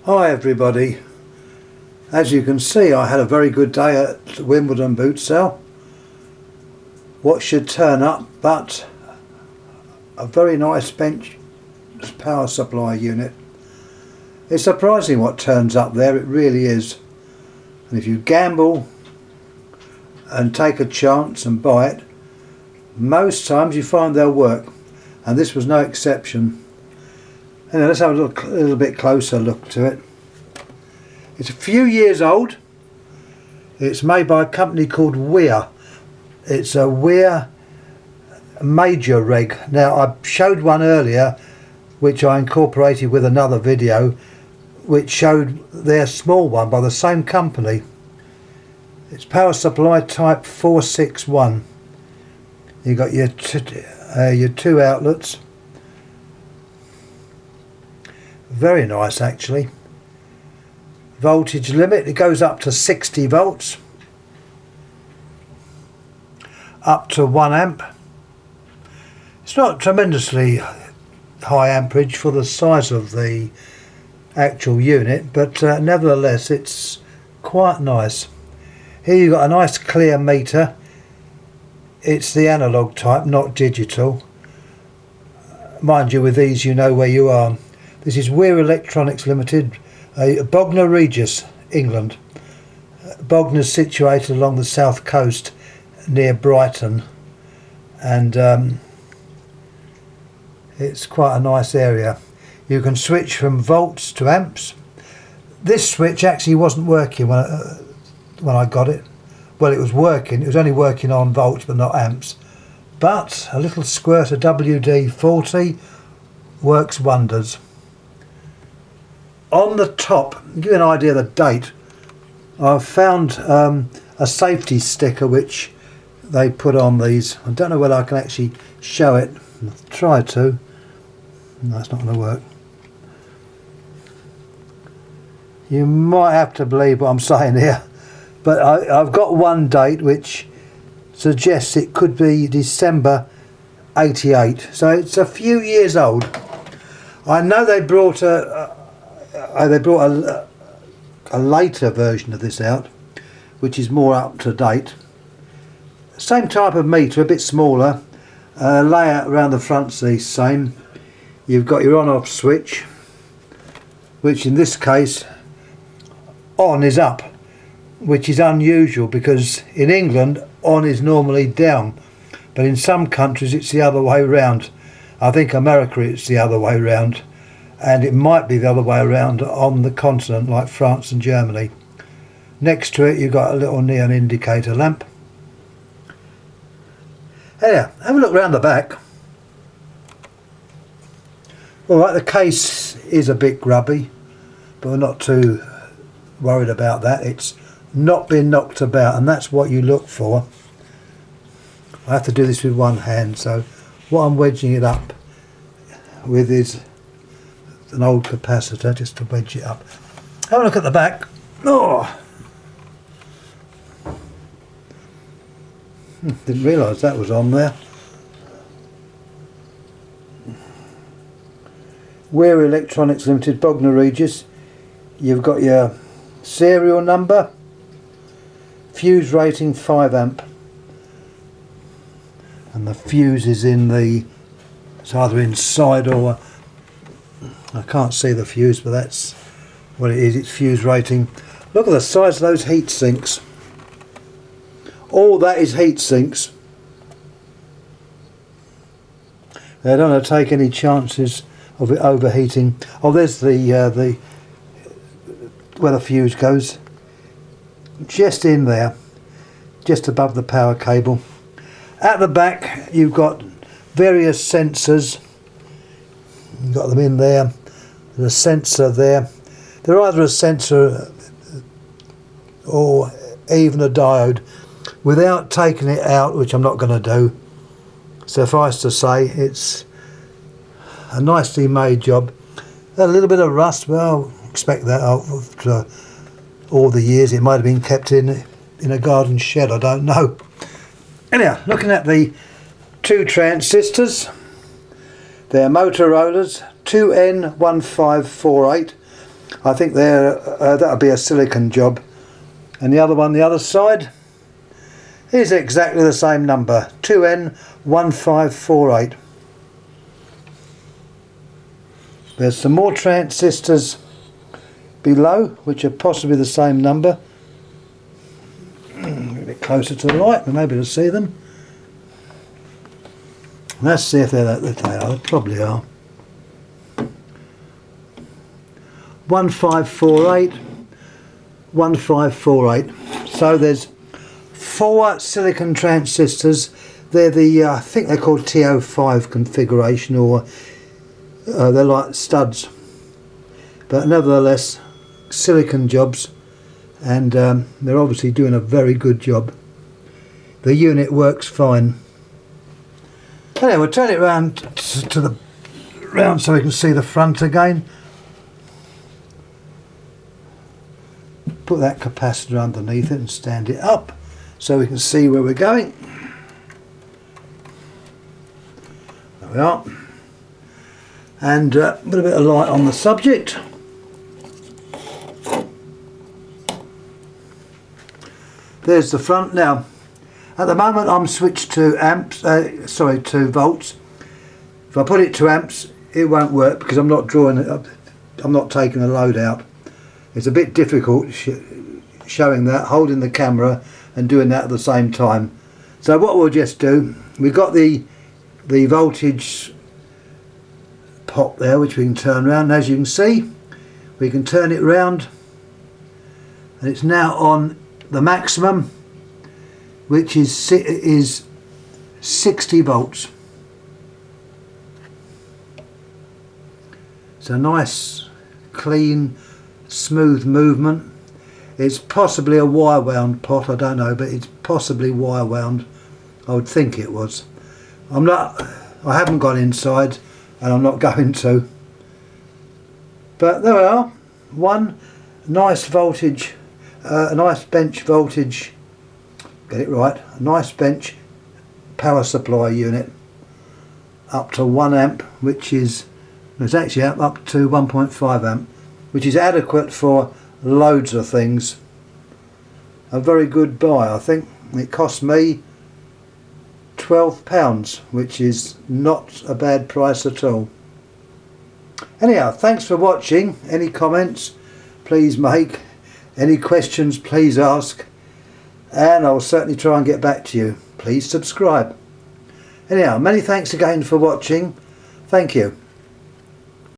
Hi everybody. As you can see, I had a very good day at the Wimbledon Boot Sale. What should turn up but a very nice bench power supply unit. It's surprising what turns up there, it really is. And if you gamble and take a chance and buy it, most times you find they'll work, and this was no exception. Anyway, let's have a little bit closer look to it. It's a few years old. It's made by a company called Weir. It's a Weir Majoreg. Now, I showed one earlier which I incorporated with another video which showed their small one by the same company. It's power supply type 461. You've got your two outlets. Very nice actually. Voltage limit, it goes up to 60 volts. Up to 1 amp. It's not tremendously high amperage for the size of the actual unit, but nevertheless it's quite nice. Here you've got a nice clear meter. It's the analog type, not digital. Mind you, with these you know where you are. This is Weir Electronics Limited, Bognor Regis, England. Bognor's situated along the south coast near Brighton, and it's quite a nice area. You can switch from volts to amps. This switch actually wasn't working when I got it. Well, it was working, it was only working on volts but not amps. But a little squirt of WD-40 works wonders. On the top, to give you an idea of the date, I've found a safety sticker which they put on these. I don't know whether I can actually show it. I'll try to. No, it's not going to work. You might have to believe what I'm saying here, but I've got one date which suggests it could be December 88, so it's a few years old. I know they brought a later version of this out, which is more up to date. Same type of meter, a bit smaller. Layout around the front's the same. You've got your on-off switch, which in this case on is up, which is unusual because in England on is normally down, but in some countries it's the other way round. I think America it's the other way round, and it might be the other way around on the continent like France and Germany. Next to it you've got a little neon indicator lamp. Anyhow, have a look round the back. Alright, the case is a bit grubby, but we're not too worried about that. It's not been knocked about, and that's what you look for. I have to do this with one hand, so what I'm wedging it up with is an old capacitor just to wedge it up. Have a look at the back. Oh, didn't realise that was on there. Weir Electronics Limited, Bognor Regis. You've got your serial number, fuse rating 5 amp, and the fuse is in the, it's either inside or, I can't see the fuse, but that's what it is. It's fuse rating. Look at the size of those heat sinks. All that is heat sinks. They don't want to take any chances of it overheating. Oh, there's the where the fuse goes, just in there, just above the power cable. At the back you've got various sensors. You've got them in there. There's a sensor there. They're either a sensor or even a diode. Without taking it out, which I'm not going to do, suffice to say it's a nicely made job. A little bit of rust, well, I'll expect that after all the years. It might have been kept in a garden shed, I don't know. Anyhow, looking at the two transistors, they're Motorola's 2N1548. I think that'll be a silicon job. And the other one, the other side, is exactly the same number, 2N1548. There's some more transistors below, which are possibly the same number. A bit closer to the light, we're able to see them. Let's see if they are. They probably are. 1548, 1548. So there's 4 silicon transistors. They're the I think they're called TO5 configuration, or they're like studs, but nevertheless silicon jobs, and they're obviously doing a very good job. The unit works fine. Anyway, we'll turn it round to the round so we can see the front again. Put that capacitor underneath it and stand it up so we can see where we're going. There we are. And put a bit of light on the subject. There's the front. Now, at the moment I'm switched to amps, to volts. If I put it to amps, it won't work because I'm not drawing it up. I'm not taking the load out. It's a bit difficult showing that, holding the camera and doing that at the same time. So what we'll just do, we've got the voltage pot there which we can turn around. As you can see, we can turn it round, and it's now on the maximum, which is 60 volts. It's a nice, clean, smooth movement. It's possibly a wire wound pot, I don't know, but it's possibly wire wound. I would think it was. I haven't gone inside, and I'm not going to. But there we are. One nice voltage, a nice bench voltage, get it right, a nice bench power supply unit up to 1 amp, which is, it's actually up to 1.5 amp, which is adequate for loads of things. A very good buy, I think. It cost me £12, which is not a bad price at all. Anyhow, thanks for watching. Any comments please make, any questions please ask, and I'll certainly try and get back to you. Please subscribe. Anyhow, many thanks again for watching. Thank you.